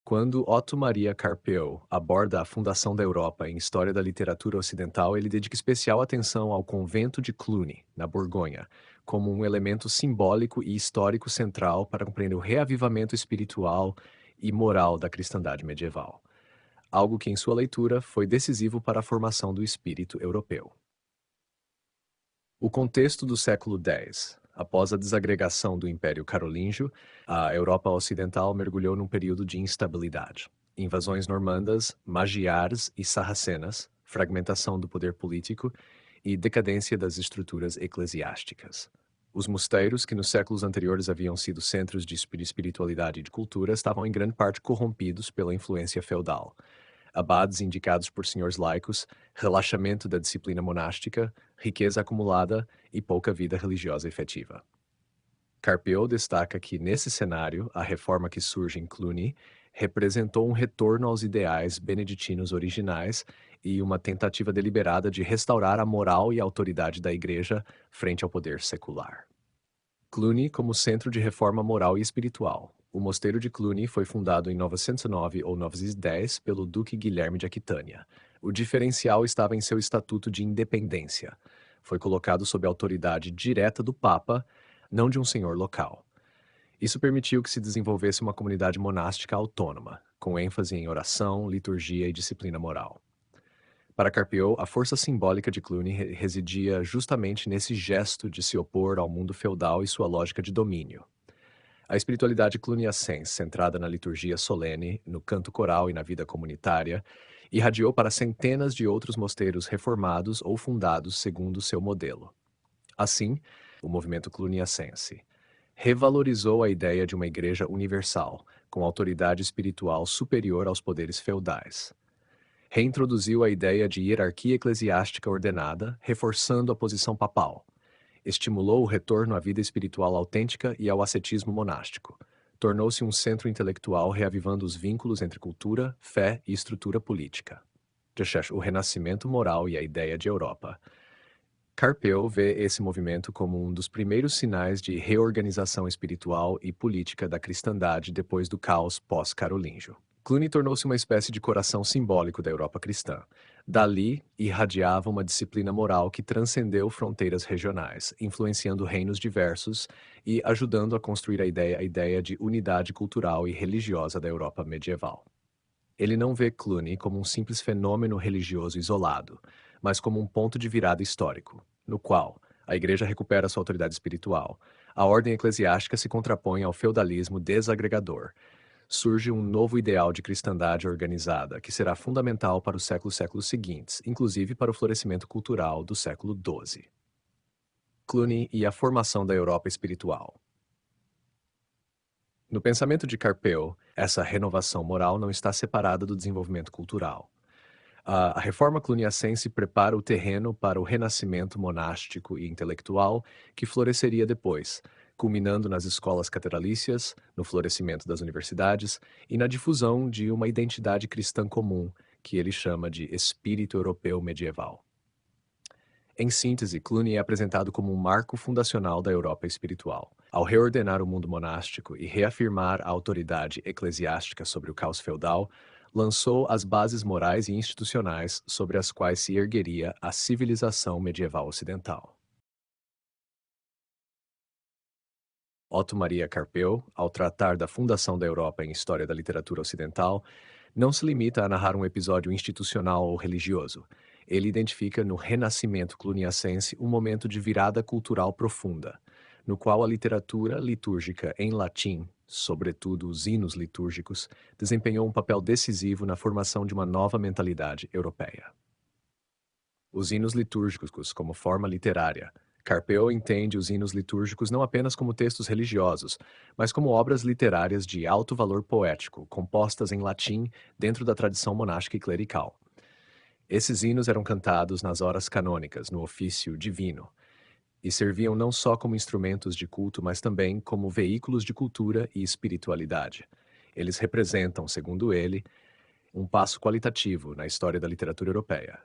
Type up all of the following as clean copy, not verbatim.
Quando Otto Maria Carpeaux aborda a fundação da Europa em História da Literatura Ocidental, ele dedica especial atenção ao convento de Cluny, na Borgonha, como um elemento simbólico e histórico central para compreender o reavivamento espiritual e moral da cristandade medieval, algo que, em sua leitura, foi decisivo para a formação do espírito europeu. O contexto do século X. Após a desagregação do Império Carolíngio, a Europa Ocidental mergulhou num período de instabilidade. Invasões normandas, magiares e sarracenas, fragmentação do poder político e decadência das estruturas eclesiásticas. Os mosteiros, que nos séculos anteriores haviam sido centros de espiritualidade e de cultura, estavam em grande parte corrompidos pela influência feudal. Abades indicados por senhores laicos, relaxamento da disciplina monástica, riqueza acumulada e pouca vida religiosa efetiva. Carpeaux destaca que, nesse cenário, a reforma que surge em Cluny representou um retorno aos ideais beneditinos originais e uma tentativa deliberada de restaurar a moral e a autoridade da Igreja frente ao poder secular. Cluny como centro de reforma moral e espiritual. O mosteiro de Cluny foi fundado em 909 ou 910 pelo Duque Guilherme de Aquitânia. O diferencial estava em seu estatuto de independência. Foi colocado sob a autoridade direta do Papa, não de um senhor local. Isso permitiu que se desenvolvesse uma comunidade monástica autônoma, com ênfase em oração, liturgia e disciplina moral. Para Carpeaux, a força simbólica de Cluny residia justamente nesse gesto de se opor ao mundo feudal e sua lógica de domínio. A espiritualidade cluniacense, centrada na liturgia solene, no canto coral e na vida comunitária, irradiou para centenas de outros mosteiros reformados ou fundados segundo seu modelo. Assim, o movimento cluniacense revalorizou a ideia de uma igreja universal, com autoridade espiritual superior aos poderes feudais. Reintroduziu a ideia de hierarquia eclesiástica ordenada, reforçando a posição papal. Estimulou o retorno à vida espiritual autêntica e ao ascetismo monástico. Tornou-se um centro intelectual, reavivando os vínculos entre cultura, fé e estrutura política. O renascimento moral e a ideia de Europa. Carpeaux vê esse movimento como um dos primeiros sinais de reorganização espiritual e política da cristandade depois do caos pós-carolíngio. Cluny tornou-se uma espécie de coração simbólico da Europa cristã. Dali irradiava uma disciplina moral que transcendeu fronteiras regionais, influenciando reinos diversos e ajudando a construir a ideia de unidade cultural e religiosa da Europa medieval. Ele não vê Cluny como um simples fenômeno religioso isolado, mas como um ponto de virada histórico, no qual a Igreja recupera sua autoridade espiritual, a ordem eclesiástica se contrapõe ao feudalismo desagregador. Surge um novo ideal de cristandade organizada, que será fundamental para os séculos seguintes, inclusive para o florescimento cultural do século XII. Cluny e a formação da Europa espiritual. No pensamento de Carpeaux, essa renovação moral não está separada do desenvolvimento cultural. A reforma cluniacense prepara o terreno para o renascimento monástico e intelectual que floresceria depois, culminando nas escolas catedralícias, no florescimento das universidades e na difusão de uma identidade cristã comum, que ele chama de espírito europeu medieval. Em síntese, Cluny é apresentado como um marco fundacional da Europa espiritual. Ao reordenar o mundo monástico e reafirmar a autoridade eclesiástica sobre o caos feudal, lançou as bases morais e institucionais sobre as quais se ergueria a civilização medieval ocidental. Otto Maria Carpeaux, ao tratar da fundação da Europa em História da Literatura Ocidental, não se limita a narrar um episódio institucional ou religioso. Ele identifica no renascimento cluniacense um momento de virada cultural profunda, no qual a literatura litúrgica em latim, sobretudo os hinos litúrgicos, desempenhou um papel decisivo na formação de uma nova mentalidade europeia. Os hinos litúrgicos como forma literária. Carpeaux entende os hinos litúrgicos não apenas como textos religiosos, mas como obras literárias de alto valor poético, compostas em latim dentro da tradição monástica e clerical. Esses hinos eram cantados nas horas canônicas, no ofício divino, e serviam não só como instrumentos de culto, mas também como veículos de cultura e espiritualidade. Eles representam, segundo ele, um passo qualitativo na história da literatura europeia,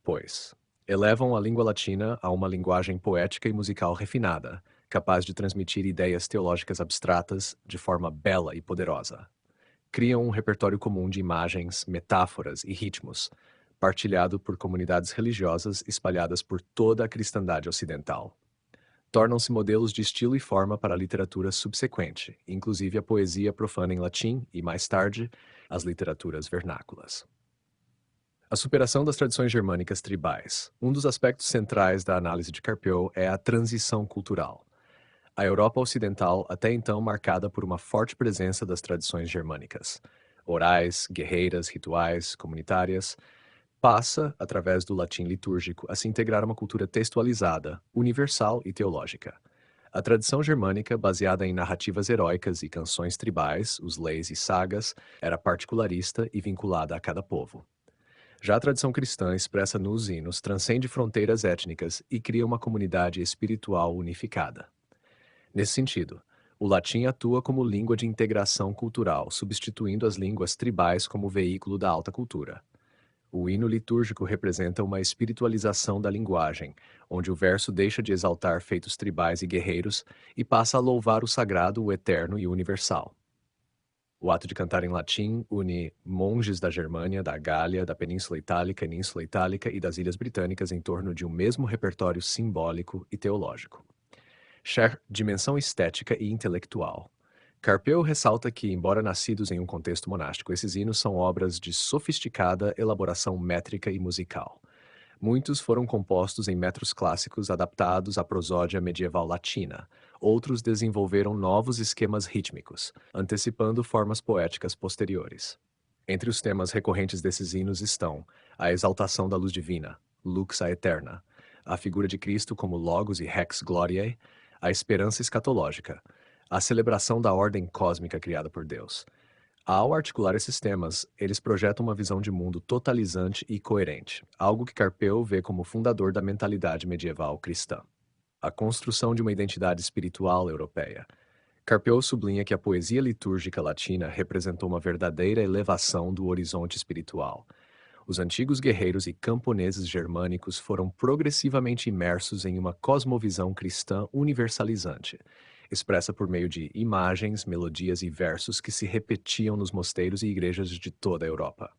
pois elevam a língua latina a uma linguagem poética e musical refinada, capaz de transmitir ideias teológicas abstratas de forma bela e poderosa. criam um repertório comum de imagens, metáforas e ritmos, partilhado por comunidades religiosas espalhadas por toda a cristandade ocidental. Tornam-se modelos de estilo e forma para a literatura subsequente, inclusive a poesia profana em latim e, mais tarde, as literaturas vernáculas. A superação das tradições germânicas tribais. Um dos aspectos centrais da análise de Carpeaux é a transição cultural. A Europa Ocidental, até então marcada por uma forte presença das tradições germânicas, orais, guerreiras, rituais, comunitárias, passa, através do latim litúrgico, a se integrar a uma cultura textualizada, universal e teológica. A tradição germânica, baseada em narrativas heróicas e canções tribais, os leis e sagas, era particularista e vinculada a cada povo. Já a tradição cristã, expressa nos hinos, transcende fronteiras étnicas e cria uma comunidade espiritual unificada. Nesse sentido, o latim atua como língua de integração cultural, substituindo as línguas tribais como veículo da alta cultura. O hino litúrgico representa uma espiritualização da linguagem, onde o verso deixa de exaltar feitos tribais e guerreiros e passa a louvar o sagrado, o eterno e o universal. O ato de cantar em latim une monges da Germânia, da Gália, da Península Itálica, Península Itálica e das Ilhas Britânicas em torno de um mesmo repertório simbólico e teológico. Dimensão estética e intelectual. Carpeaux ressalta que, embora nascidos em um contexto monástico, esses hinos são obras de sofisticada elaboração métrica e musical. Muitos foram compostos em metros clássicos adaptados à prosódia medieval latina. Outros desenvolveram novos esquemas rítmicos, antecipando formas poéticas posteriores. Entre os temas recorrentes desses hinos estão a exaltação da luz divina, lux aeterna, a figura de Cristo como Logos e Rex Gloriae, a esperança escatológica, a celebração da ordem cósmica criada por Deus. Ao articular esses temas, eles projetam uma visão de mundo totalizante e coerente, algo que Carpeaux vê como fundador da mentalidade medieval cristã. A construção de uma identidade espiritual europeia. Carpeaux sublinha que a poesia litúrgica latina representou uma verdadeira elevação do horizonte espiritual. Os antigos guerreiros e camponeses germânicos foram progressivamente imersos em uma cosmovisão cristã universalizante, expressa por meio de imagens, melodias e versos que se repetiam nos mosteiros e igrejas de toda a Europa.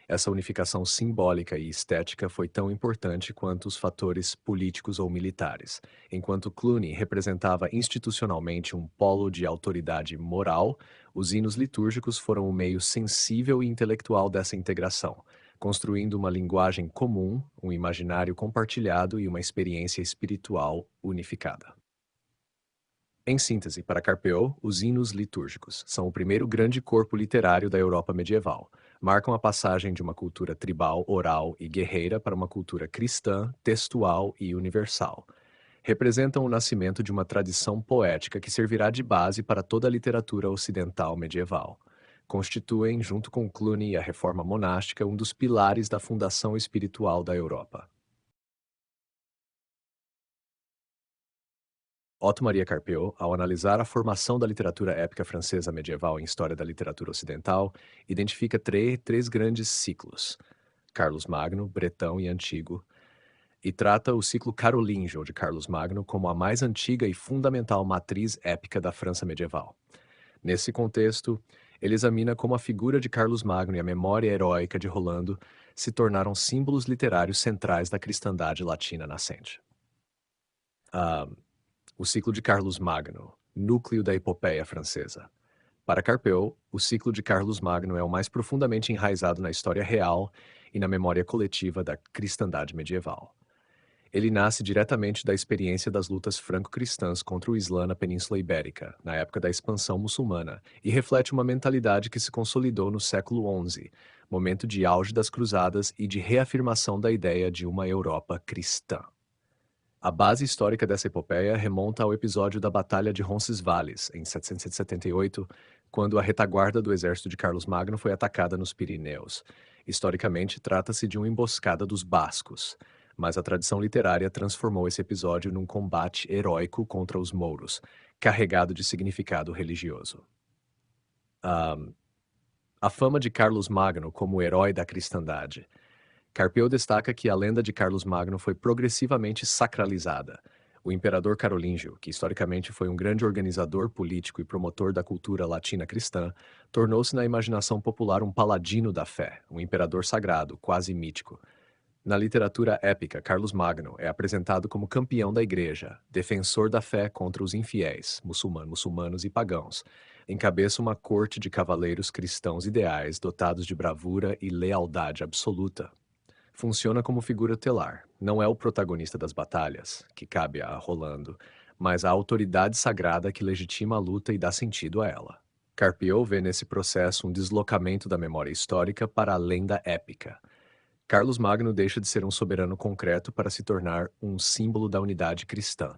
Essa unificação simbólica e estética foi tão importante quanto os fatores políticos ou militares. Enquanto Cluny representava institucionalmente um polo de autoridade moral, os hinos litúrgicos foram o meio sensível e intelectual dessa integração, construindo uma linguagem comum, um imaginário compartilhado e uma experiência espiritual unificada. Em síntese, para Carpeaux, os hinos litúrgicos são o primeiro grande corpo literário da Europa medieval. Marcam a passagem de uma cultura tribal, oral e guerreira para uma cultura cristã, textual e universal. Representam o nascimento de uma tradição poética que servirá de base para toda a literatura ocidental medieval. Constituem, junto com Cluny e a reforma monástica, um dos pilares da fundação espiritual da Europa. Otto Maria Carpeaux, ao analisar a formação da literatura épica francesa medieval em história da literatura ocidental, identifica três grandes ciclos: Carlos Magno, Bretão e Antigo, e trata o ciclo carolíngio de Carlos Magno como a mais antiga e fundamental matriz épica da França medieval. Nesse contexto, ele examina como a figura de Carlos Magno e a memória heróica de Rolando se tornaram símbolos literários centrais da cristandade latina nascente. O ciclo de Carlos Magno, núcleo da epopeia francesa. Para Carpeaux, o ciclo de Carlos Magno é o mais profundamente enraizado na história real e na memória coletiva da cristandade medieval. Ele nasce diretamente da experiência das lutas franco-cristãs contra o Islã na Península Ibérica, na época da expansão muçulmana, e reflete uma mentalidade que se consolidou no século XI, momento de auge das cruzadas e de reafirmação da ideia de uma Europa cristã. A base histórica dessa epopeia remonta ao episódio da Batalha de Roncesvalles, em 778, quando a retaguarda do exército de Carlos Magno foi atacada nos Pirineus. Historicamente, trata-se de uma emboscada dos bascos, mas a tradição literária transformou esse episódio num combate heróico contra os mouros, carregado de significado religioso. A fama de Carlos Magno como herói da cristandade. Carpeaux destaca que a lenda de Carlos Magno foi progressivamente sacralizada. O imperador carolíngio, que historicamente foi um grande organizador político e promotor da cultura latina cristã, tornou-se na imaginação popular um paladino da fé, um imperador sagrado, quase mítico. Na literatura épica, Carlos Magno é apresentado como campeão da igreja, defensor da fé contra os infiéis, muçulmanos e pagãos. Encabeça uma corte de cavaleiros cristãos ideais dotados de bravura e lealdade absoluta. Funciona como figura telar. Não é o protagonista das batalhas, que cabe a Rolando, mas a autoridade sagrada que legitima a luta e dá sentido a ela. Carpiot vê nesse processo um deslocamento da memória histórica para a lenda épica. Carlos Magno deixa de ser um soberano concreto para se tornar um símbolo da unidade cristã,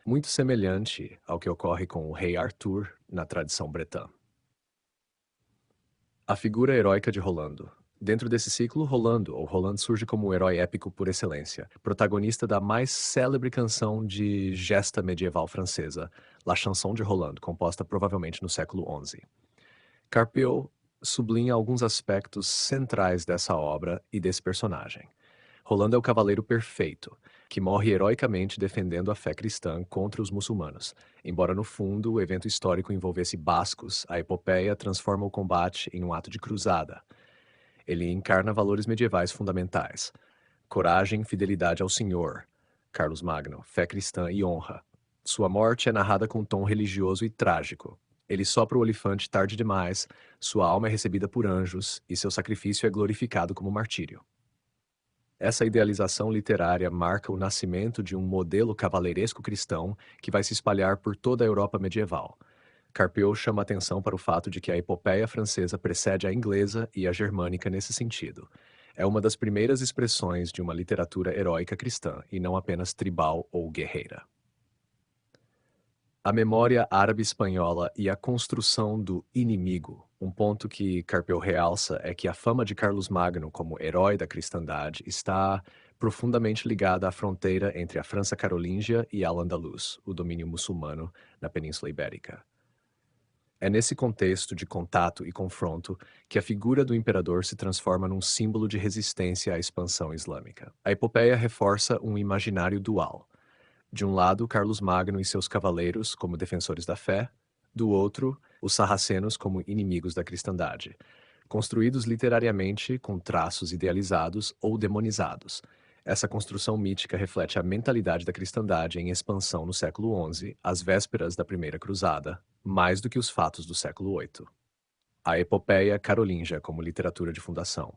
muito semelhante ao que ocorre com o rei Arthur na tradição bretã. A figura heróica de Rolando. Dentro desse ciclo, Roland surge como o herói épico por excelência, protagonista da mais célebre canção de gesta medieval francesa, La Chanson de Roland, composta provavelmente no século XI. Carpiot sublinha alguns aspectos centrais dessa obra e desse personagem. Rolando é o cavaleiro perfeito, que morre heroicamente defendendo a fé cristã contra os muçulmanos. Embora no fundo o evento histórico envolvesse bascos, a epopeia transforma o combate em um ato de cruzada. Ele encarna valores medievais fundamentais: coragem, fidelidade ao Senhor, Carlos Magno, fé cristã e honra. Sua morte é narrada com um tom religioso e trágico. Ele sopra o olifante tarde demais, sua alma é recebida por anjos e seu sacrifício é glorificado como martírio. Essa idealização literária marca o nascimento de um modelo cavaleiresco cristão que vai se espalhar por toda a Europa medieval. Carpiot chama atenção para o fato de que a epopeia francesa precede a inglesa e a germânica nesse sentido. É uma das primeiras expressões de uma literatura heróica cristã, e não apenas tribal ou guerreira. A memória árabe-espanhola e a construção do inimigo. Um ponto que Carpiot realça é que a fama de Carlos Magno como herói da cristandade está profundamente ligada à fronteira entre a França carolíngia e Al-Andalus, o domínio muçulmano na Península Ibérica. É nesse contexto de contato e confronto que a figura do imperador se transforma num símbolo de resistência à expansão islâmica. A epopeia reforça um imaginário dual. De um lado, Carlos Magno e seus cavaleiros como defensores da fé, do outro, os sarracenos como inimigos da cristandade, construídos literariamente com traços idealizados ou demonizados. Essa construção mítica reflete a mentalidade da cristandade em expansão no século XI, às vésperas da Primeira Cruzada, mais do que os fatos do século VIII. A epopeia carolíngia como literatura de fundação.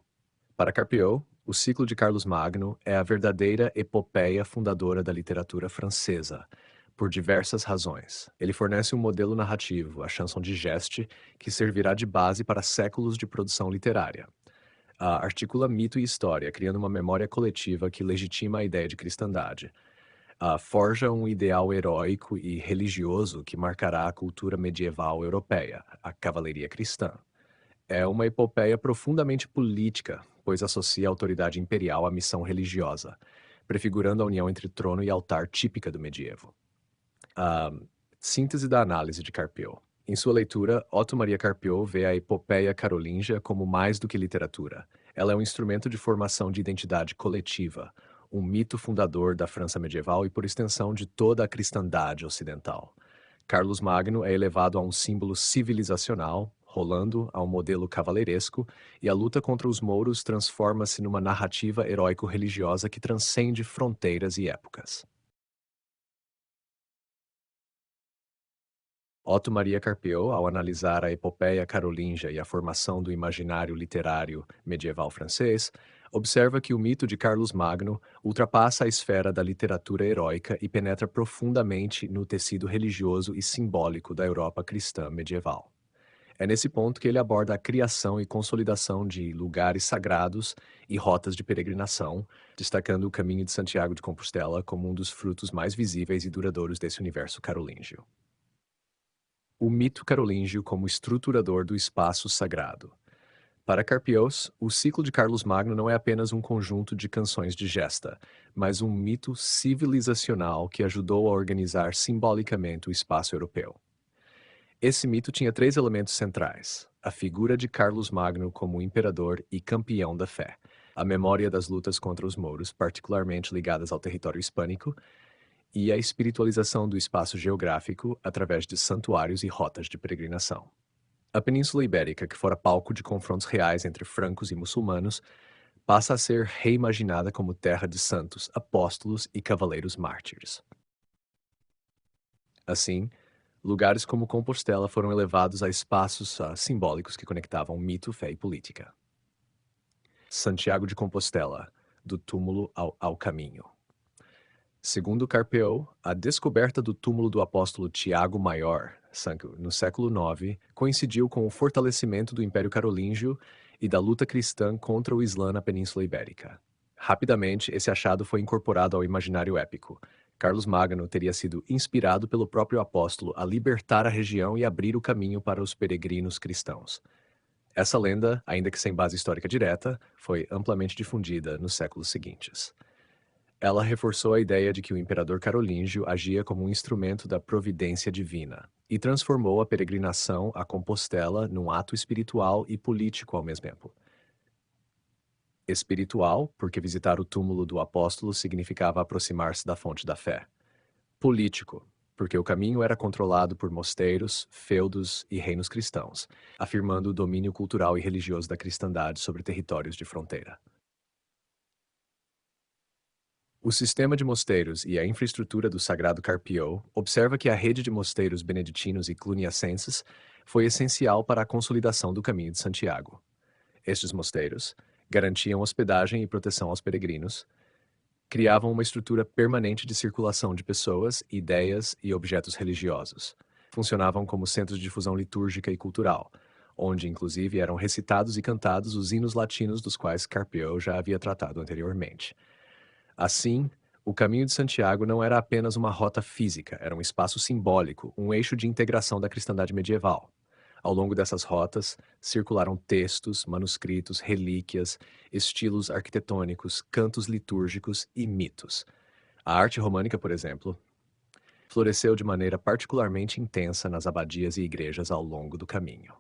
Para Carpiot, o ciclo de Carlos Magno é a verdadeira epopeia fundadora da literatura francesa, por diversas razões. Ele fornece um modelo narrativo, a chanson de geste, que servirá de base para séculos de produção literária. Articula mito e história, criando uma memória coletiva que legitima a ideia de cristandade. Forja um ideal heróico e religioso que marcará a cultura medieval europeia, a cavalaria cristã. É uma epopeia profundamente política, pois associa a autoridade imperial à missão religiosa, prefigurando a união entre trono e altar típica do medievo. A síntese da análise de Carpiot. Em sua leitura, Otto Maria Carpiot vê a epopeia carolíngia como mais do que literatura. Ela é um instrumento de formação de identidade coletiva, um mito fundador da França medieval e, por extensão, de toda a cristandade ocidental. Carlos Magno é elevado a um símbolo civilizacional, Rolando a um modelo cavaleiresco, e a luta contra os mouros transforma-se numa narrativa heróico-religiosa que transcende fronteiras e épocas. Otto Maria Carpiot, ao analisar a epopeia carolíngia e a formação do imaginário literário medieval francês, observa que o mito de Carlos Magno ultrapassa a esfera da literatura heróica e penetra profundamente no tecido religioso e simbólico da Europa cristã medieval. É nesse ponto que ele aborda a criação e consolidação de lugares sagrados e rotas de peregrinação, destacando o Caminho de Santiago de Compostela como um dos frutos mais visíveis e duradouros desse universo carolíngio. O mito carolíngio como estruturador do espaço sagrado. Para Carpios, o ciclo de Carlos Magno não é apenas um conjunto de canções de gesta, mas um mito civilizacional que ajudou a organizar simbolicamente o espaço europeu. Esse mito tinha três elementos centrais: a figura de Carlos Magno como imperador e campeão da fé, a memória das lutas contra os mouros, particularmente ligadas ao território hispânico, e a espiritualização do espaço geográfico através de santuários e rotas de peregrinação. A Península Ibérica, que fora palco de confrontos reais entre francos e muçulmanos, passa a ser reimaginada como terra de santos, apóstolos e cavaleiros mártires. Assim, lugares como Compostela foram elevados a espaços simbólicos que conectavam mito, fé e política. Santiago de Compostela, do túmulo ao caminho. Segundo Carpeaux, a descoberta do túmulo do apóstolo Tiago Maior, no século IX, coincidiu com o fortalecimento do Império Carolíngio e da luta cristã contra o Islã na Península Ibérica. Rapidamente, esse achado foi incorporado ao imaginário épico. Carlos Magno teria sido inspirado pelo próprio apóstolo a libertar a região e abrir o caminho para os peregrinos cristãos. Essa lenda, ainda que sem base histórica direta, foi amplamente difundida nos séculos seguintes. Ela reforçou a ideia de que o imperador carolíngio agia como um instrumento da providência divina e transformou a peregrinação a Compostela num ato espiritual e político ao mesmo tempo. Espiritual, porque visitar o túmulo do apóstolo significava aproximar-se da fonte da fé. Político, porque o caminho era controlado por mosteiros, feudos e reinos cristãos, afirmando o domínio cultural e religioso da cristandade sobre territórios de fronteira. O sistema de mosteiros e a infraestrutura do Sagrado Carpião observa que a rede de mosteiros beneditinos e cluniacenses foi essencial para a consolidação do Caminho de Santiago. Estes mosteiros garantiam hospedagem e proteção aos peregrinos, criavam uma estrutura permanente de circulação de pessoas, ideias e objetos religiosos. Funcionavam como centros de difusão litúrgica e cultural, onde inclusive eram recitados e cantados os hinos latinos dos quais Carpião já havia tratado anteriormente. Assim, o Caminho de Santiago não era apenas uma rota física, era um espaço simbólico, um eixo de integração da cristandade medieval. Ao longo dessas rotas, circularam textos, manuscritos, relíquias, estilos arquitetônicos, cantos litúrgicos e mitos. A arte românica, por exemplo, floresceu de maneira particularmente intensa nas abadias e igrejas ao longo do caminho.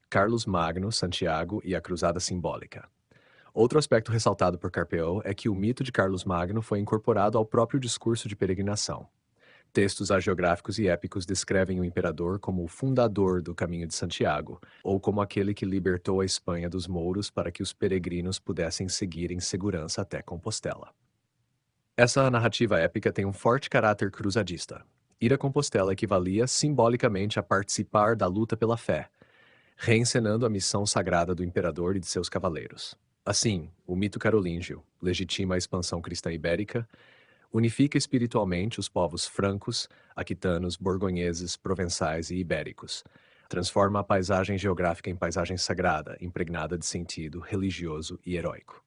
Carlos Magno, Santiago e a Cruzada Simbólica. Outro aspecto ressaltado por Carpeaux é que o mito de Carlos Magno foi incorporado ao próprio discurso de peregrinação. Textos hagiográficos e épicos descrevem o imperador como o fundador do Caminho de Santiago, ou como aquele que libertou a Espanha dos mouros para que os peregrinos pudessem seguir em segurança até Compostela. Essa narrativa épica tem um forte caráter cruzadista. Ir a Compostela equivalia simbolicamente a participar da luta pela fé, reencenando a missão sagrada do imperador e de seus cavaleiros. Assim, o mito carolíngio legitima a expansão cristã ibérica, unifica espiritualmente os povos francos, aquitanos, borgonheses, provençais e ibéricos, transforma a paisagem geográfica em paisagem sagrada, impregnada de sentido religioso e heróico.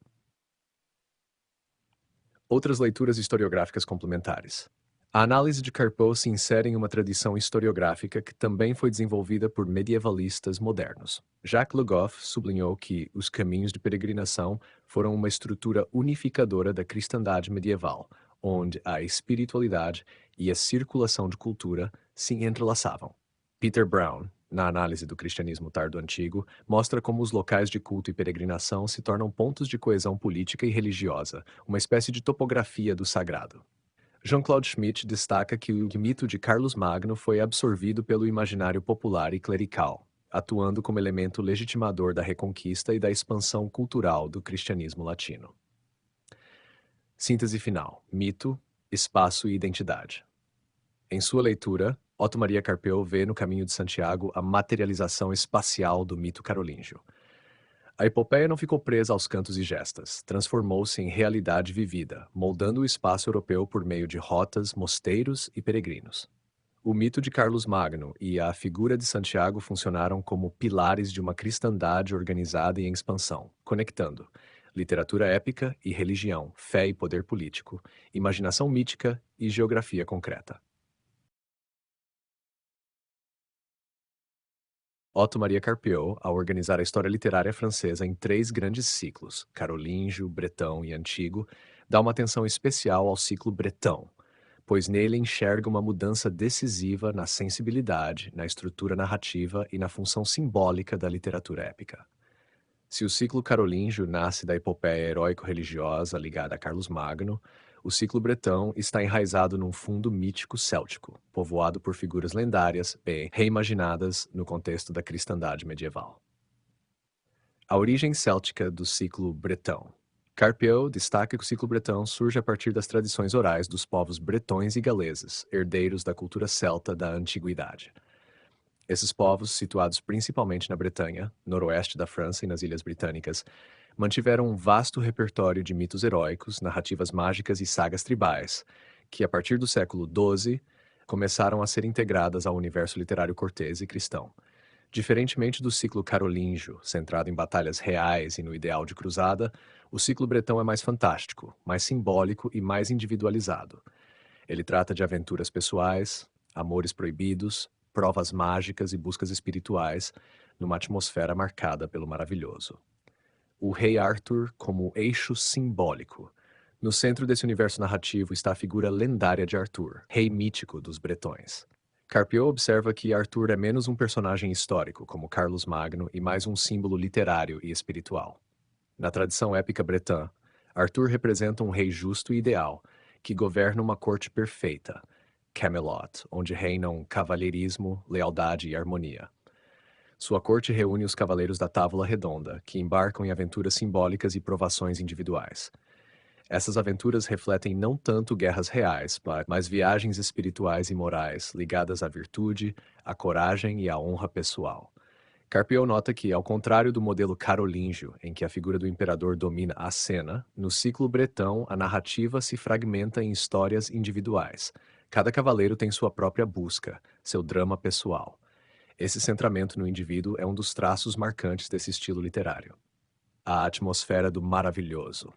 Outras leituras historiográficas complementares. A análise de Carpeaux se insere em uma tradição historiográfica que também foi desenvolvida por medievalistas modernos. Jacques Le Goff sublinhou que os caminhos de peregrinação foram uma estrutura unificadora da cristandade medieval, onde a espiritualidade e a circulação de cultura se entrelaçavam. Peter Brown, na análise do cristianismo tardo-antigo, mostra como os locais de culto e peregrinação se tornam pontos de coesão política e religiosa, uma espécie de topografia do sagrado. Jean-Claude Schmitt destaca que o mito de Carlos Magno foi absorvido pelo imaginário popular e clerical, atuando como elemento legitimador da reconquista e da expansão cultural do cristianismo latino. Síntese final: mito, espaço e identidade. Em sua leitura, Otto Maria Carpeaux vê no Caminho de Santiago a materialização espacial do mito carolíngio. A epopeia não ficou presa aos cantos e gestas, transformou-se em realidade vivida, moldando o espaço europeu por meio de rotas, mosteiros e peregrinos. O mito de Carlos Magno e a figura de Santiago funcionaram como pilares de uma cristandade organizada e em expansão, conectando literatura épica e religião, fé e poder político, imaginação mítica e geografia concreta. Otto Maria Carpeaux, ao organizar a história literária francesa em 3 grandes ciclos, carolíngio, bretão e antigo, dá uma atenção especial ao ciclo bretão, pois nele enxerga uma mudança decisiva na sensibilidade, na estrutura narrativa e na função simbólica da literatura épica. Se o ciclo carolíngio nasce da epopeia heróico-religiosa ligada a Carlos Magno, O ciclo bretão está enraizado num fundo mítico céltico, povoado por figuras lendárias bem reimaginadas no contexto da cristandade medieval. A origem céltica do ciclo bretão. Carpieu destaca que o ciclo bretão surge a partir das tradições orais dos povos bretões e galeses, herdeiros da cultura celta da antiguidade. Esses povos, situados principalmente na Bretanha, noroeste da França e nas Ilhas Britânicas, mantiveram um vasto repertório de mitos heróicos, narrativas mágicas e sagas tribais, que, a partir do século XII, começaram a ser integradas ao universo literário cortês e cristão. Diferentemente do ciclo carolíngio, centrado em batalhas reais e no ideal de cruzada, o ciclo bretão é mais fantástico, mais simbólico e mais individualizado. Ele trata de aventuras pessoais, amores proibidos, provas mágicas e buscas espirituais, numa atmosfera marcada pelo maravilhoso. O rei Arthur como eixo simbólico. No centro desse universo narrativo está a figura lendária de Arthur, rei mítico dos bretões. Carpieu observa que Arthur é menos um personagem histórico, como Carlos Magno, e mais um símbolo literário e espiritual. Na tradição épica bretã, Arthur representa um rei justo e ideal, que governa uma corte perfeita, Camelot, onde reinam cavalheirismo, lealdade e harmonia. Sua corte reúne os cavaleiros da Távola Redonda, que embarcam em aventuras simbólicas e provações individuais. Essas aventuras refletem não tanto guerras reais, mas viagens espirituais e morais ligadas à virtude, à coragem e à honra pessoal. Carpieu nota que, ao contrário do modelo carolíngio, em que a figura do imperador domina a cena, no ciclo bretão a narrativa se fragmenta em histórias individuais. Cada cavaleiro tem sua própria busca, seu drama pessoal. Esse centramento no indivíduo é um dos traços marcantes desse estilo literário. A atmosfera do maravilhoso.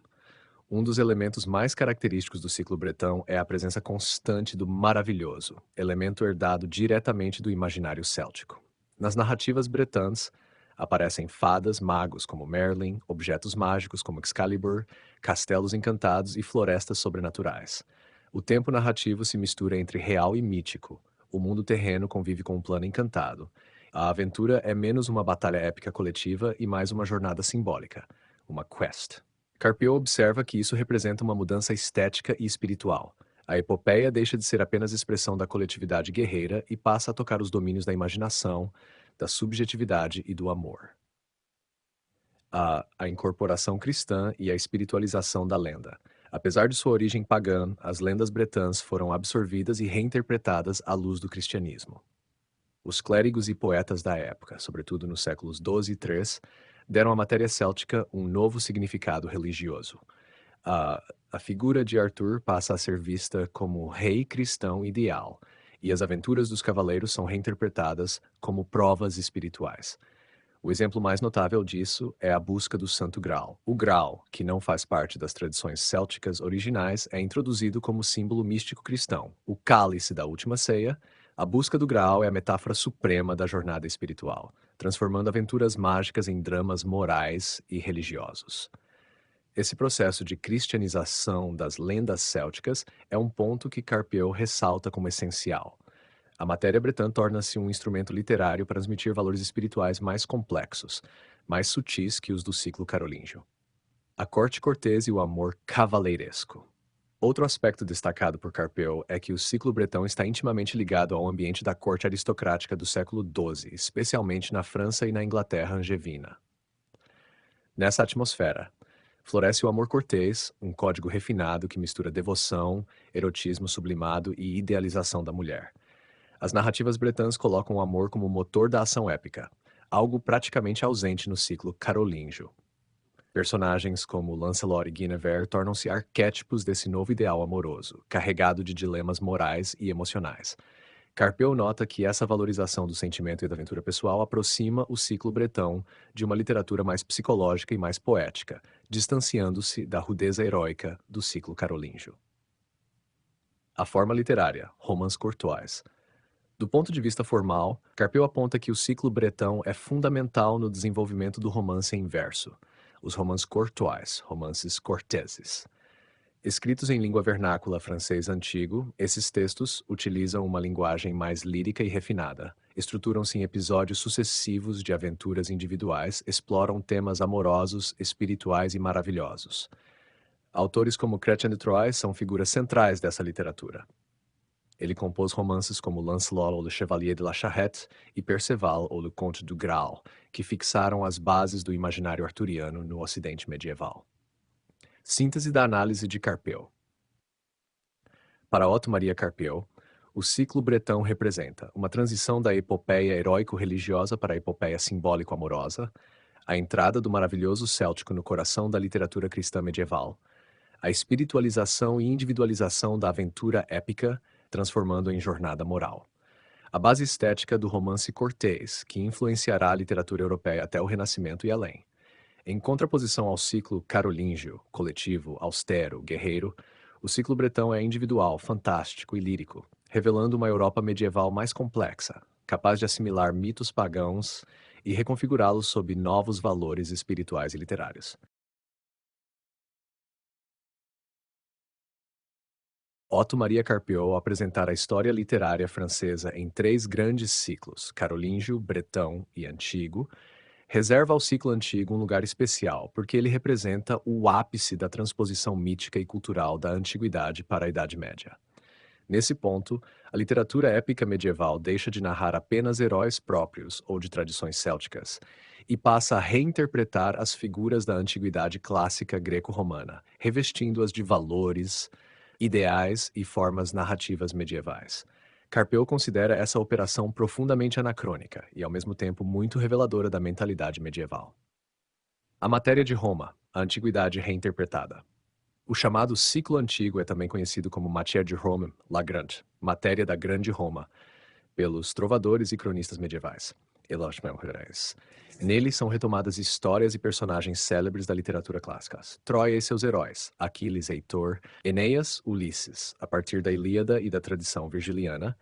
Um dos elementos mais característicos do ciclo bretão é a presença constante do maravilhoso, elemento herdado diretamente do imaginário céltico. Nas narrativas bretãs, aparecem fadas, magos como Merlin, objetos mágicos como Excalibur, castelos encantados e florestas sobrenaturais. O tempo narrativo se mistura entre real e mítico. O mundo terreno convive com um plano encantado. A aventura é menos uma batalha épica coletiva e mais uma jornada simbólica, uma quest. Carpieu observa que isso representa uma mudança estética e espiritual. A epopeia deixa de ser apenas expressão da coletividade guerreira e passa a tocar os domínios da imaginação, da subjetividade e do amor. A incorporação cristã e a espiritualização da lenda. Apesar de sua origem pagã, as lendas bretãs foram absorvidas e reinterpretadas à luz do cristianismo. Os clérigos e poetas da época, sobretudo nos séculos XII e XIII, deram à matéria céltica um novo significado religioso. A figura de Arthur passa a ser vista como rei cristão ideal, e as aventuras dos cavaleiros são reinterpretadas como provas espirituais. O exemplo mais notável disso é a busca do Santo Graal. O Graal, que não faz parte das tradições célticas originais, é introduzido como símbolo místico cristão. O cálice da última ceia, a busca do Graal é a metáfora suprema da jornada espiritual, transformando aventuras mágicas em dramas morais e religiosos. Esse processo de cristianização das lendas célticas é um ponto que Carpieu ressalta como essencial. A matéria bretã torna-se um instrumento literário para transmitir valores espirituais mais complexos, mais sutis que os do ciclo carolíngio. A corte cortês e o amor cavaleiresco. Outro aspecto destacado por Carpieu é que o ciclo bretão está intimamente ligado ao ambiente da corte aristocrática do século XII, especialmente na França e na Inglaterra angevina. Nessa atmosfera, floresce o amor cortês, um código refinado que mistura devoção, erotismo sublimado e idealização da mulher. As narrativas bretãs colocam o amor como motor da ação épica, algo praticamente ausente no ciclo carolíngio. Personagens como Lancelot e Guinevere tornam-se arquétipos desse novo ideal amoroso, carregado de dilemas morais e emocionais. Carpieu nota que essa valorização do sentimento e da aventura pessoal aproxima o ciclo bretão de uma literatura mais psicológica e mais poética, distanciando-se da rudeza heróica do ciclo carolíngio. A forma literária, romance courtois. Do ponto de vista formal, Carpieu aponta que o ciclo bretão é fundamental no desenvolvimento do romance em verso, os romances courtois, romances corteses. Escritos em língua vernácula francês antigo, esses textos utilizam uma linguagem mais lírica e refinada, estruturam-se em episódios sucessivos de aventuras individuais, exploram temas amorosos, espirituais e maravilhosos. Autores como Chrétien de Troyes são figuras centrais dessa literatura. Ele compôs romances como Lancelot ou Le Chevalier de la Charrette e Perceval ou Le Comte du Graal, que fixaram as bases do imaginário arturiano no Ocidente medieval. Síntese da análise de Carpeaux. Para Otto Maria Carpeaux, o ciclo bretão representa uma transição da epopeia heróico-religiosa para a epopeia simbólico-amorosa, a entrada do maravilhoso céltico no coração da literatura cristã medieval, a espiritualização e individualização da aventura épica, transformando em jornada moral. A base estética do romance cortês, que influenciará a literatura europeia até o Renascimento e além. Em contraposição ao ciclo carolíngio, coletivo, austero, guerreiro, o ciclo bretão é individual, fantástico e lírico, revelando uma Europa medieval mais complexa, capaz de assimilar mitos pagãos e reconfigurá-los sob novos valores espirituais e literários. Otto Maria Carpeaux apresentar a história literária francesa em três grandes ciclos, carolíngio, bretão e antigo, reserva ao ciclo antigo um lugar especial, porque ele representa o ápice da transposição mítica e cultural da antiguidade para a Idade Média. Nesse ponto, a literatura épica medieval deixa de narrar apenas heróis próprios ou de tradições célticas e passa a reinterpretar as figuras da antiguidade clássica greco-romana, revestindo-as de valores, ideais e formas narrativas medievais. Carpeaux considera essa operação profundamente anacrônica e, ao mesmo tempo, muito reveladora da mentalidade medieval. A matéria de Roma, a antiguidade reinterpretada. O chamado ciclo antigo é também conhecido como Matière de Rome, la Grande, matéria da Grande Roma, pelos trovadores e cronistas medievais. Nele são retomadas histórias e personagens célebres da literatura clássica. Troia e seus heróis, Aquiles e Heitor, Enéas, Ulisses, a partir da Ilíada e da tradição virgiliana,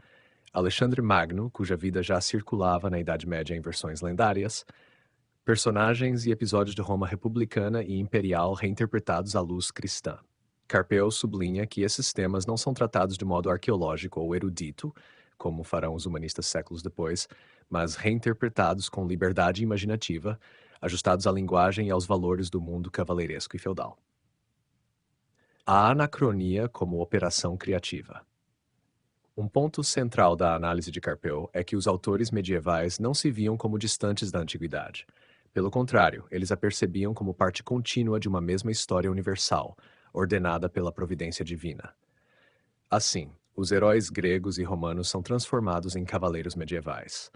Alexandre Magno, cuja vida já circulava na Idade Média em versões lendárias, personagens e episódios de Roma republicana e imperial reinterpretados à luz cristã. Carpeaux sublinha que esses temas não são tratados de modo arqueológico ou erudito, como farão os humanistas séculos depois, mas reinterpretados com liberdade imaginativa, ajustados à linguagem e aos valores do mundo cavaleiresco e feudal. A anacronia como operação criativa. Um ponto central da análise de Carpeaux é que os autores medievais não se viam como distantes da antiguidade. Pelo contrário, eles a percebiam como parte contínua de uma mesma história universal, ordenada pela providência divina. Assim, os heróis gregos e romanos são transformados em cavaleiros medievais.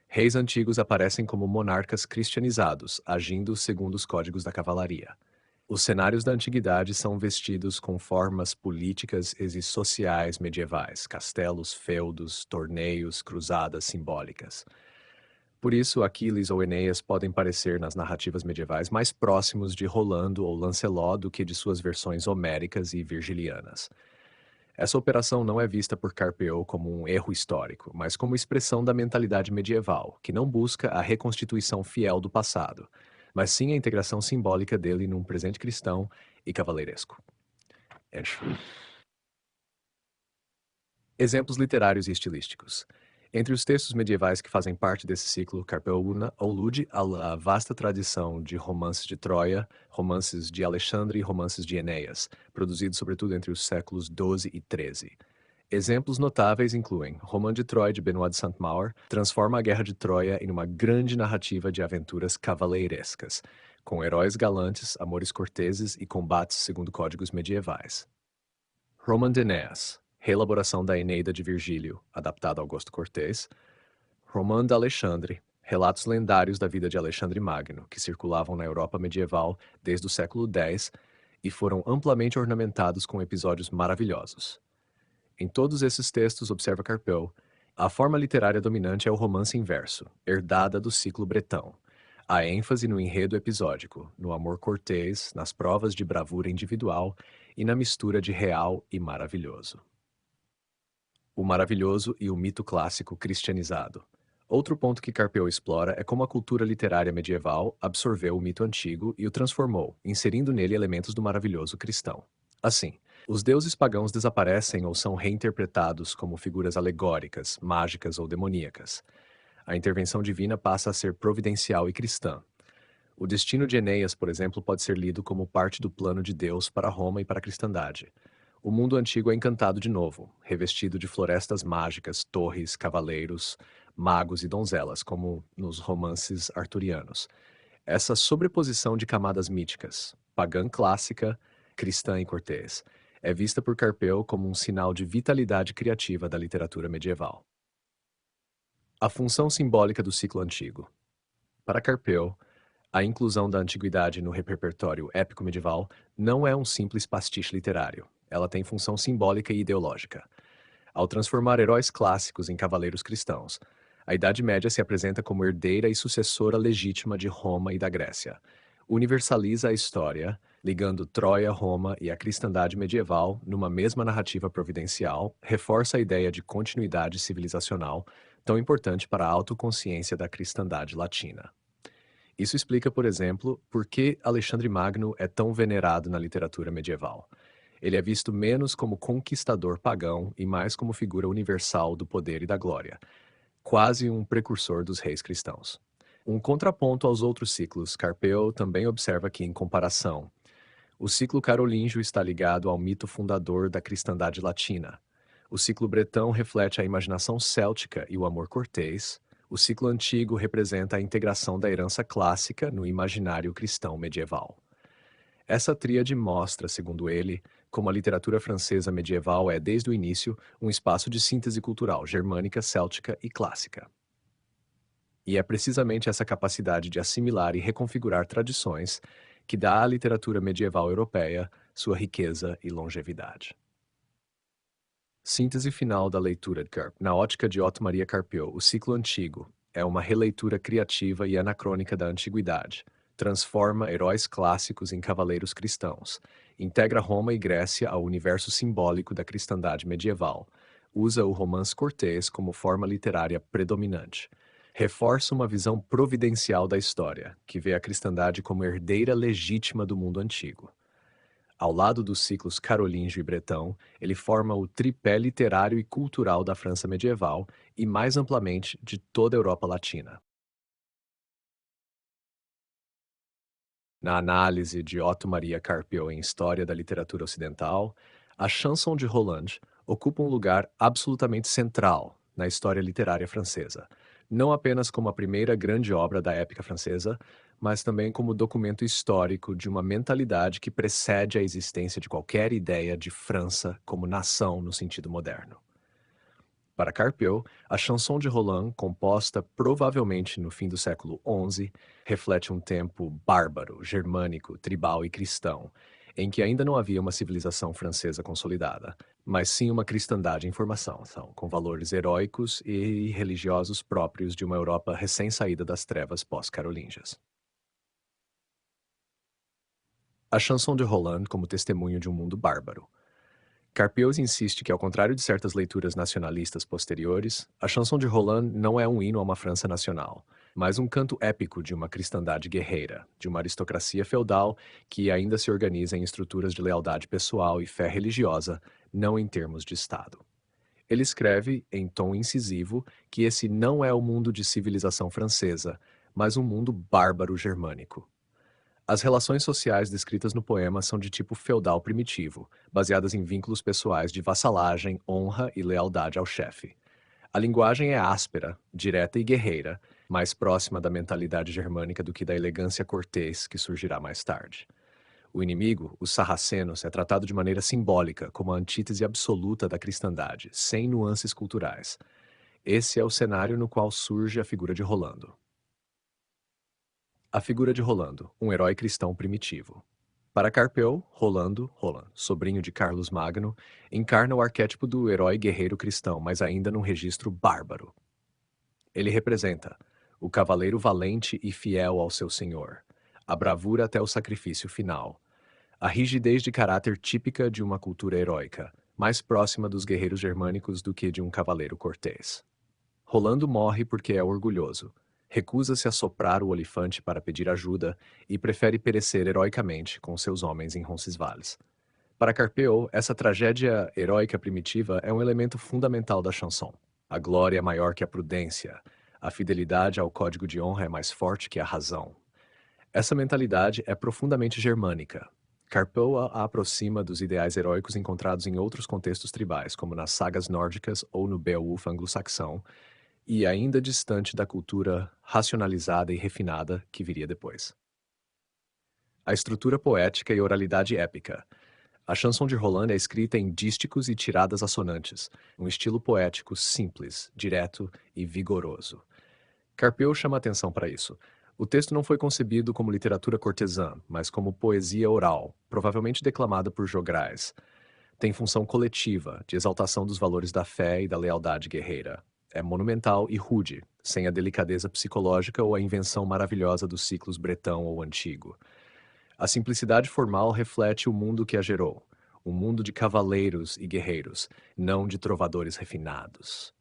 Reis antigos aparecem como monarcas cristianizados, agindo segundo os códigos da cavalaria. Os cenários da antiguidade são vestidos com formas políticas e sociais medievais, castelos, feudos, torneios, cruzadas simbólicas. Por isso, Aquiles ou Enéas podem parecer nas narrativas medievais mais próximos de Rolando ou Lancelot do que de suas versões homéricas e virgilianas. Essa operação não é vista por Carpeaux como um erro histórico, mas como expressão da mentalidade medieval, que não busca a reconstituição fiel do passado, mas sim a integração simbólica dele num presente cristão e cavalleiresco. Exemplos literários e estilísticos. Entre os textos medievais que fazem parte desse ciclo, Carpeaux alude à vasta tradição de romances de Troia, romances de Alexandre e romances de Enéas, produzidos sobretudo entre os séculos XII e XIII. Exemplos notáveis incluem Roman de Troie, de Benoît de Saint-Maur, transforma a Guerra de Troia em uma grande narrativa de aventuras cavaleirescas, com heróis galantes, amores corteses e combates segundo códigos medievais. Roman de Enéas, reelaboração da Eneida de Virgílio, adaptada ao gosto cortês. Roman de Alexandre, relatos lendários da vida de Alexandre Magno, que circulavam na Europa medieval desde o século X e foram amplamente ornamentados com episódios maravilhosos. Em todos esses textos, observa Carpeaux, a forma literária dominante é o romance inverso, herdada do ciclo bretão. A ênfase no enredo episódico, no amor cortês, nas provas de bravura individual e na mistura de real e maravilhoso. O maravilhoso e o mito clássico cristianizado. Outro ponto que Carpeaux explora é como a cultura literária medieval absorveu o mito antigo e o transformou, inserindo nele elementos do maravilhoso cristão. Assim, os deuses pagãos desaparecem ou são reinterpretados como figuras alegóricas, mágicas ou demoníacas. A intervenção divina passa a ser providencial e cristã. O destino de Enéas, por exemplo, pode ser lido como parte do plano de Deus para Roma e para a cristandade. O mundo antigo é encantado de novo, revestido de florestas mágicas, torres, cavaleiros, magos e donzelas, como nos romances arturianos. Essa sobreposição de camadas míticas, pagã clássica, cristã e cortês, é vista por Carpeu como um sinal de vitalidade criativa da literatura medieval. A função simbólica do ciclo antigo. Para Carpeu, a inclusão da antiguidade no repertório épico medieval não é um simples pastiche literário. Ela tem função simbólica e ideológica. Ao transformar heróis clássicos em cavaleiros cristãos, a Idade Média se apresenta como herdeira e sucessora legítima de Roma e da Grécia. Universaliza a história, ligando Troia, Roma e a cristandade medieval numa mesma narrativa providencial, reforça a ideia de continuidade civilizacional, tão importante para a autoconsciência da cristandade latina. Isso explica, por exemplo, por que Alexandre Magno é tão venerado na literatura medieval. Ele é visto menos como conquistador pagão e mais como figura universal do poder e da glória, quase um precursor dos reis cristãos. Um contraponto aos outros ciclos, Carpeo também observa que, em comparação, o ciclo carolíngio está ligado ao mito fundador da cristandade latina. O ciclo bretão reflete a imaginação céltica e o amor cortês. O ciclo antigo representa a integração da herança clássica no imaginário cristão medieval. Essa tríade mostra, segundo ele, como a literatura francesa medieval é, desde o início, um espaço de síntese cultural germânica, céltica e clássica. E é precisamente essa capacidade de assimilar e reconfigurar tradições que dá à literatura medieval europeia sua riqueza e longevidade. Síntese final da leitura de Carp. Na ótica de Otto Maria Carpio, o ciclo antigo é uma releitura criativa e anacrônica da antiguidade. Transforma heróis clássicos em cavaleiros cristãos. Integra Roma e Grécia ao universo simbólico da cristandade medieval. Usa o romance cortês como forma literária predominante. Reforça uma visão providencial da história, que vê a cristandade como herdeira legítima do mundo antigo. Ao lado dos ciclos carolíngio e bretão, ele forma o tripé literário e cultural da França medieval e, mais amplamente, de toda a Europa Latina. Na análise de Otto Maria Carpio em História da Literatura Ocidental, a Chanson de Roland ocupa um lugar absolutamente central na história literária francesa, não apenas como a primeira grande obra da épica francesa, mas também como documento histórico de uma mentalidade que precede a existência de qualquer ideia de França como nação no sentido moderno. Para Carpio, a Chanson de Roland, composta provavelmente no fim do século XI, reflete um tempo bárbaro, germânico, tribal e cristão, em que ainda não havia uma civilização francesa consolidada, mas sim uma cristandade em formação, com valores heróicos e religiosos próprios de uma Europa recém-saída das trevas pós-carolíngias. A Chanson de Roland como testemunho de um mundo bárbaro. Carpeus insiste que, ao contrário de certas leituras nacionalistas posteriores, a Chanson de Roland não é um hino a uma França nacional, mas um canto épico de uma cristandade guerreira, de uma aristocracia feudal que ainda se organiza em estruturas de lealdade pessoal e fé religiosa, não em termos de Estado. Ele escreve, em tom incisivo, que esse não é o mundo de civilização francesa, mas um mundo bárbaro germânico. As relações sociais descritas no poema são de tipo feudal primitivo, baseadas em vínculos pessoais de vassalagem, honra e lealdade ao chefe. A linguagem é áspera, direta e guerreira, mais próxima da mentalidade germânica do que da elegância cortês que surgirá mais tarde. O inimigo, os sarracenos, é tratado de maneira simbólica, como a antítese absoluta da cristandade, sem nuances culturais. Esse é o cenário no qual surge a figura de Rolando. A figura de Rolando, um herói cristão primitivo. Para Carpeu, Rolando, Roland, sobrinho de Carlos Magno, encarna o arquétipo do herói guerreiro cristão, mas ainda num registro bárbaro. Ele representa o cavaleiro valente e fiel ao seu senhor, a bravura até o sacrifício final, a rigidez de caráter típica de uma cultura heróica, mais próxima dos guerreiros germânicos do que de um cavaleiro cortês. Rolando morre porque é orgulhoso, recusa-se a soprar o olifante para pedir ajuda e prefere perecer heroicamente com seus homens em Roncesvalles. Para Carpeau, essa tragédia heróica primitiva é um elemento fundamental da chanson. A glória é maior que a prudência, a fidelidade ao código de honra é mais forte que a razão. Essa mentalidade é profundamente germânica. Carpoe a aproxima dos ideais heróicos encontrados em outros contextos tribais, como nas sagas nórdicas ou no Beowulf anglo-saxão, e ainda distante da cultura racionalizada e refinada que viria depois. A estrutura poética e oralidade épica. A chanson de Roland é escrita em dísticos e tiradas assonantes, um estilo poético simples, direto e vigoroso. Carpeo chama atenção para isso. O texto não foi concebido como literatura cortesã, mas como poesia oral, provavelmente declamada por jograis. Tem função coletiva, de exaltação dos valores da fé e da lealdade guerreira. É monumental e rude, sem a delicadeza psicológica ou a invenção maravilhosa dos ciclos bretão ou antigo. A simplicidade formal reflete o mundo que a gerou, um mundo de cavaleiros e guerreiros, não de trovadores refinados.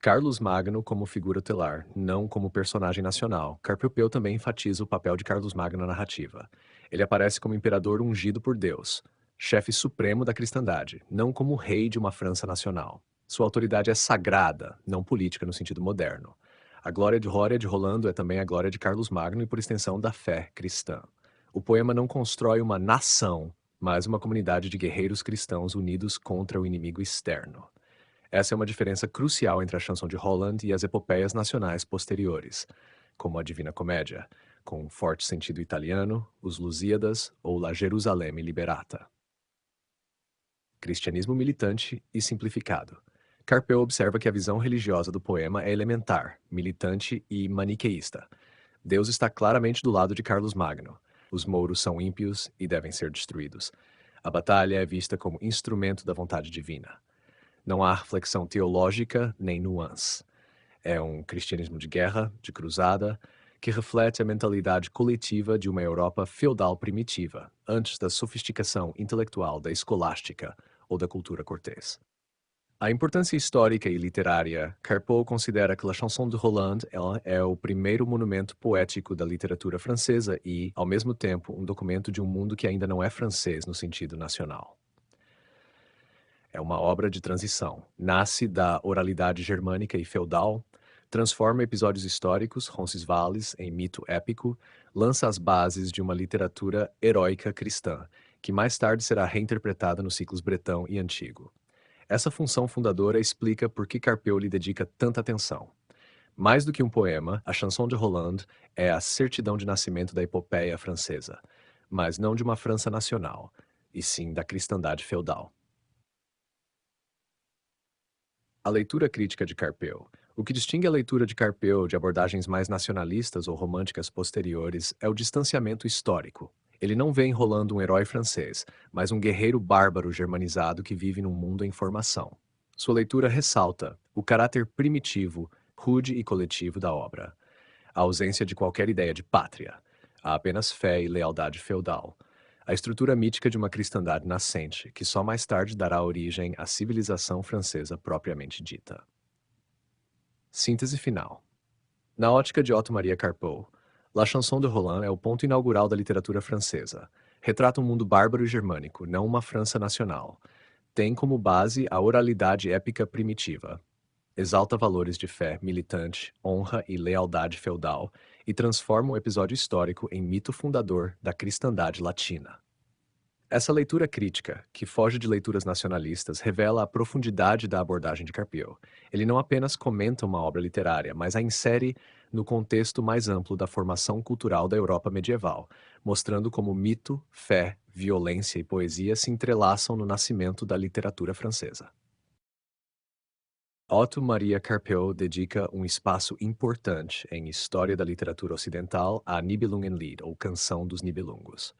Carlos Magno como figura telar, não como personagem nacional. Carpiopeu também enfatiza o papel de Carlos Magno na narrativa. Ele aparece como imperador ungido por Deus, chefe supremo da cristandade, não como rei de uma França nacional. Sua autoridade é sagrada, não política no sentido moderno. A glória de Rolando é também a glória de Carlos Magno e, por extensão, da fé cristã. O poema não constrói uma nação, mas uma comunidade de guerreiros cristãos unidos contra o inimigo externo. Essa é uma diferença crucial entre a chanson de Holland e as epopeias nacionais posteriores, como a Divina Comédia, com um forte sentido italiano, os Lusíadas ou La Gerusalemme Liberata. Cristianismo militante e simplificado. Carpeo observa que a visão religiosa do poema é elementar, militante e maniqueísta. Deus está claramente do lado de Carlos Magno. Os mouros são ímpios e devem ser destruídos. A batalha é vista como instrumento da vontade divina. Não há reflexão teológica nem nuance. É um cristianismo de guerra, de cruzada, que reflete a mentalidade coletiva de uma Europa feudal primitiva, antes da sofisticação intelectual da escolástica ou da cultura cortês. A importância histórica e literária, Carpeau considera que La Chanson de Roland é o primeiro monumento poético da literatura francesa e, ao mesmo tempo, um documento de um mundo que ainda não é francês no sentido nacional. É uma obra de transição. Nasce da oralidade germânica e feudal, transforma episódios históricos, Roncesvalles, em mito épico, lança as bases de uma literatura heróica cristã, que mais tarde será reinterpretada nos ciclos bretão e antigo. Essa função fundadora explica por que Carpeau lhe dedica tanta atenção. Mais do que um poema, a Chanson de Roland é a certidão de nascimento da epopeia francesa, mas não de uma França nacional, e sim da cristandade feudal. A leitura crítica de Carpeau. O que distingue a leitura de Carpeau de abordagens mais nacionalistas ou românticas posteriores é o distanciamento histórico. Ele não vê enrolando um herói francês, mas um guerreiro bárbaro germanizado que vive num mundo em formação. Sua leitura ressalta o caráter primitivo, rude e coletivo da obra, a ausência de qualquer ideia de pátria, há apenas fé e lealdade feudal, a estrutura mítica de uma cristandade nascente, que só mais tarde dará origem à civilização francesa propriamente dita. Síntese final. Na ótica de Otto Maria Carpeau, La Chanson de Roland é o ponto inaugural da literatura francesa. Retrata um mundo bárbaro e germânico, não uma França nacional. Tem como base a oralidade épica primitiva. Exalta valores de fé militante, honra e lealdade feudal e transforma o episódio histórico em mito fundador da cristandade latina. Essa leitura crítica, que foge de leituras nacionalistas, revela a profundidade da abordagem de Carpeau. Ele não apenas comenta uma obra literária, mas a insere no contexto mais amplo da formação cultural da Europa medieval, mostrando como mito, fé, violência e poesia se entrelaçam no nascimento da literatura francesa. Otto Maria Carpeau dedica um espaço importante em História da Literatura Ocidental a Nibelungenlied, ou Canção dos Nibelungos,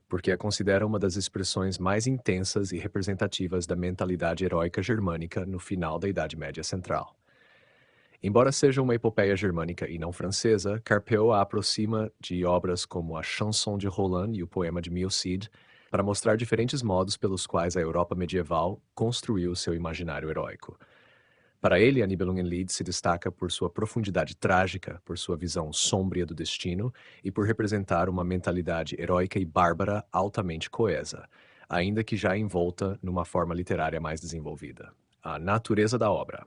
porque a considera uma das expressões mais intensas e representativas da mentalidade heróica germânica no final da Idade Média Central. Embora seja uma epopeia germânica e não francesa, Carpeau a aproxima de obras como a Chanson de Roland e o poema de Milcid para mostrar diferentes modos pelos quais a Europa medieval construiu seu imaginário heróico. Para ele, a Nibelungenlied se destaca por sua profundidade trágica, por sua visão sômbria do destino e por representar uma mentalidade heróica e bárbara altamente coesa, ainda que já envolta numa forma literária mais desenvolvida. A natureza da obra.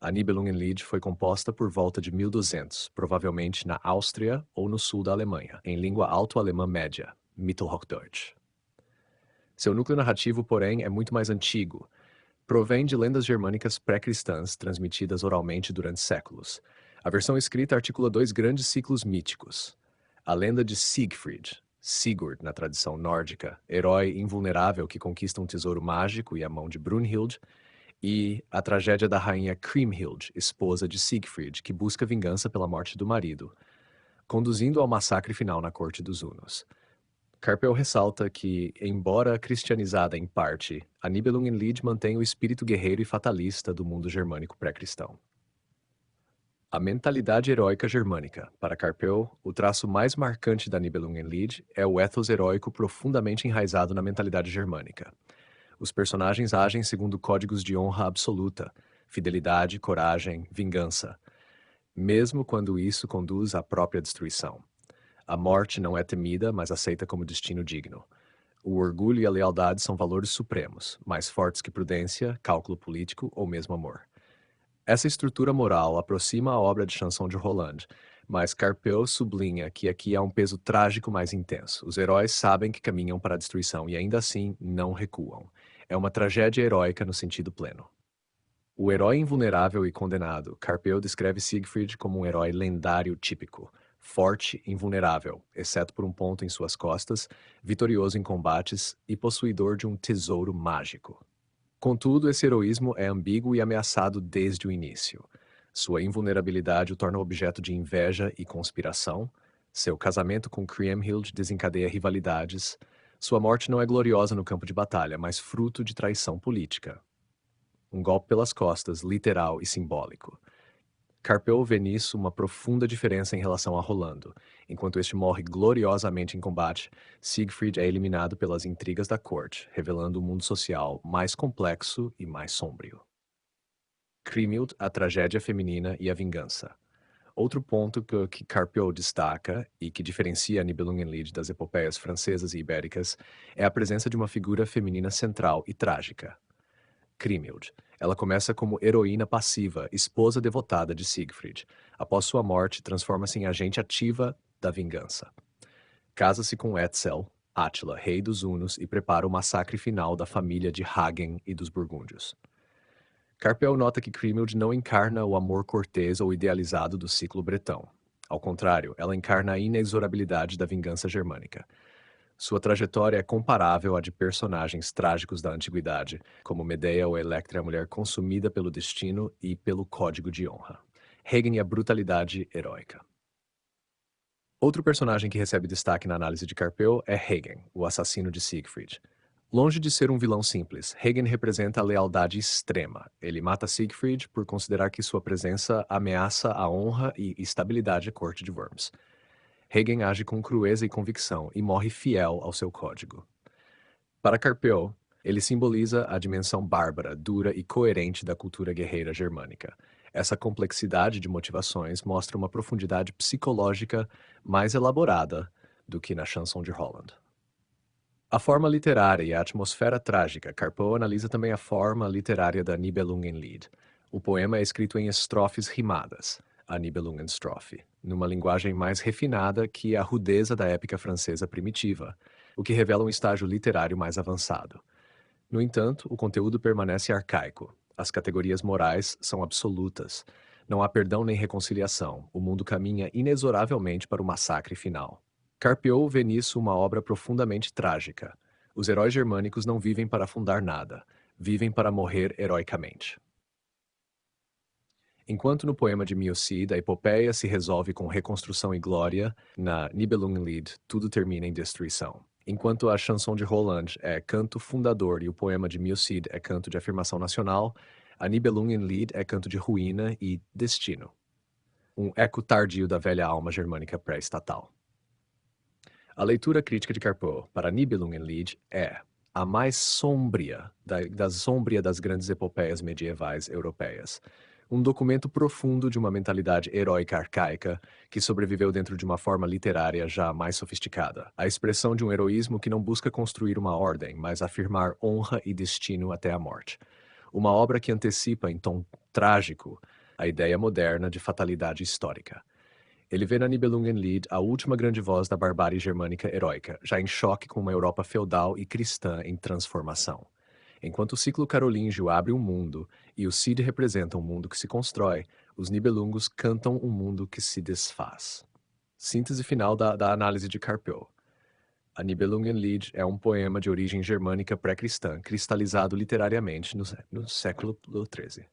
A Nibelungenlied foi composta por volta de 1200, provavelmente na Áustria ou no sul da Alemanha, em língua alto-alemã média, Mittelhochdeutsch. Seu núcleo narrativo, porém, é muito mais antigo. Provém de lendas germânicas pré-cristãs transmitidas oralmente durante séculos. A versão escrita articula dois grandes ciclos míticos. A lenda de Siegfried, Sigurd na tradição nórdica, herói invulnerável que conquista um tesouro mágico e a mão de Brunhild, e a tragédia da rainha Kriemhild, esposa de Siegfried, que busca vingança pela morte do marido, conduzindo ao massacre final na corte dos Hunos. Carpel ressalta que, embora cristianizada em parte, a Nibelungenlied mantém o espírito guerreiro e fatalista do mundo germânico pré-cristão. A mentalidade heróica germânica. Para Carpel, o traço mais marcante da Nibelungenlied é o ethos heróico profundamente enraizado na mentalidade germânica. Os personagens agem segundo códigos de honra absoluta, fidelidade, coragem, vingança, mesmo quando isso conduz à própria destruição. A morte não é temida, mas aceita como destino digno. O orgulho e a lealdade são valores supremos, mais fortes que prudência, cálculo político ou mesmo amor. Essa estrutura moral aproxima a obra de Chanson de Roland, mas Carpeau sublinha que aqui há um peso trágico mais intenso. Os heróis sabem que caminham para a destruição e ainda assim não recuam. É uma tragédia heróica no sentido pleno. O herói invulnerável e condenado, Carpeau descreve Siegfried como um herói lendário típico, forte e invulnerável, exceto por um ponto em suas costas, vitorioso em combates e possuidor de um tesouro mágico. Contudo, esse heroísmo é ambíguo e ameaçado desde o início. Sua invulnerabilidade o torna objeto de inveja e conspiração. Seu casamento com Kriemhild desencadeia rivalidades. Sua morte não é gloriosa no campo de batalha, mas fruto de traição política. Um golpe pelas costas, literal e simbólico. Carpeau vê nisso uma profunda diferença em relação a Rolando. Enquanto este morre gloriosamente em combate, Siegfried é eliminado pelas intrigas da corte, revelando um mundo social mais complexo e mais sombrio. Kriemhild, a tragédia feminina e a vingança. Outro ponto que Carpeau destaca e que diferencia a Nibelungenlied das epopeias francesas e ibéricas é a presença de uma figura feminina central e trágica. Kriemhild. Ela começa como heroína passiva, esposa devotada de Siegfried. Após sua morte, transforma-se em agente ativa da vingança. Casa-se com Etzel, Átila, rei dos Hunos, e prepara o massacre final da família de Hagen e dos Burgúndios. Carpeau nota que Kriemhild não encarna o amor cortês ou idealizado do ciclo bretão. Ao contrário, ela encarna a inexorabilidade da vingança germânica. Sua trajetória é comparável à de personagens trágicos da antiguidade, como Medea ou Electra, a mulher consumida pelo destino e pelo código de honra. Hagen e a brutalidade heróica. Outro personagem que recebe destaque na análise de Carpeau é Hagen, o assassino de Siegfried. Longe de ser um vilão simples, Hagen representa a lealdade extrema. Ele mata Siegfried por considerar que sua presença ameaça a honra e estabilidade da corte de Worms. Hagen age com crueza e convicção e morre fiel ao seu código. Para Carpeau, ele simboliza a dimensão bárbara, dura e coerente da cultura guerreira germânica. Essa complexidade de motivações mostra uma profundidade psicológica mais elaborada do que na Chanson de Roland. A forma literária e a atmosfera trágica. Carpeau analisa também a forma literária da Nibelungenlied. O poema é escrito em estrofes rimadas, a Nibelungenstrophe, numa linguagem mais refinada que a rudeza da épica francesa primitiva, o que revela um estágio literário mais avançado. No entanto, o conteúdo permanece arcaico. As categorias morais são absolutas. Não há perdão nem reconciliação. O mundo caminha inexoravelmente para o massacre final. Carpeau vê nisso uma obra profundamente trágica. Os heróis germânicos não vivem para fundar nada, vivem para morrer heroicamente. Enquanto no poema de Miocid a epopeia se resolve com reconstrução e glória, na Nibelungenlied tudo termina em destruição. Enquanto a Chanson de Roland é canto fundador e o poema de Miocid é canto de afirmação nacional, a Nibelungenlied é canto de ruína e destino. Um eco tardio da velha alma germânica pré-estatal. A leitura crítica de Carpeau para Nibelungenlied é a mais sombria das grandes epopeias medievais europeias. Um documento profundo de uma mentalidade heróica arcaica que sobreviveu dentro de uma forma literária já mais sofisticada. A expressão de um heroísmo que não busca construir uma ordem, mas afirmar honra e destino até a morte. Uma obra que antecipa, em tom trágico, a ideia moderna de fatalidade histórica. Ele vê na Nibelungenlied a última grande voz da barbárie germânica heróica, já em choque com uma Europa feudal e cristã em transformação. Enquanto o ciclo carolíngio abre um mundo e o Cid representa um mundo que se constrói, os Nibelungos cantam um mundo que se desfaz. Síntese final da análise de Carpeau. A Nibelungenlied é um poema de origem germânica pré-cristã, cristalizado literariamente no século XIII.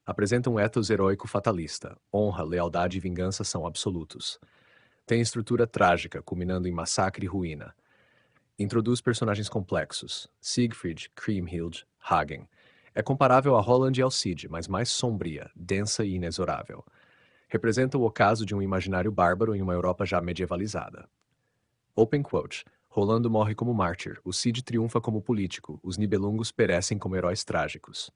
Apresenta um ethos heróico fatalista. Honra, lealdade e vingança são absolutos. Tem estrutura trágica, culminando em massacre e ruína. Introduz personagens complexos. Siegfried, Kriemhild, Hagen. É comparável a Roland e ao Cid, mas mais sombria, densa e inexorável. Representa o ocaso de um imaginário bárbaro em uma Europa já medievalizada. Open quote. Rolando morre como mártir, o Cid triunfa como político, os Nibelungos perecem como heróis trágicos.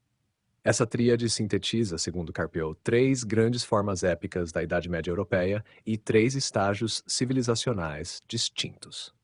Essa tríade sintetiza, segundo Carpeau, três grandes formas épicas da Idade Média Europeia e três estágios civilizacionais distintos.